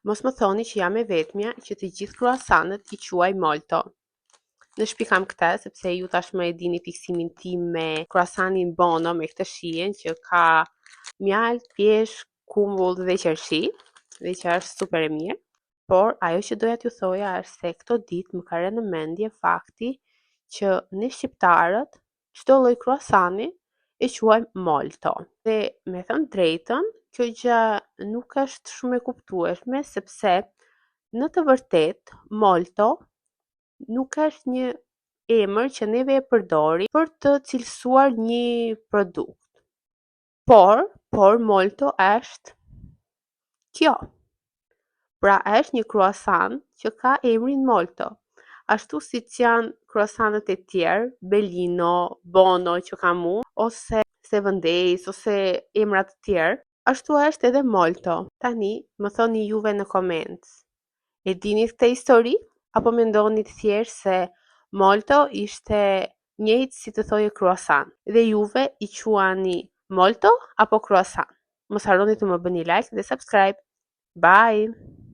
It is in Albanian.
Mos më thoni që jam e vetmja që të gjithë kruasanët i quaj molto. Në shtëpi kam këtë, sepse ju tashmë e dini fiksimin tim me kruasanin bono me këtë shijen që ka mjaltë, pjeshk, kumbull dhe qershi, dhe që është super e mirë. Por ajo që doja t'ju thoja është se këto ditë më ka rënë në mendje fakti që ne shqiptarët çdo lloj kruasani e quajmë molto. Dhe me thënë drejtën, kjo gjë nuk është shumë e kuptueshme sepse në të vërtetë molto nuk është një emër që neve e përdorim për të cilësuar një produkt. Por molto është kjo. Pra është një kruasan që ka emrin molto. Ashtu si që janë kruasanët e tjerë, Bellino, Bono që kam unë, ose Seven Days, ose emrat të tjerë, ashtu është edhe molto. Tani, më thoni juve në comments, e dini këtë histori? Apo mendoni thjesht se molto ishte njëjtë si të thojë kruasan? Dhe juve i quani molto apo kruasan? Mos harroni të më bëni like dhe subscribe. Bye!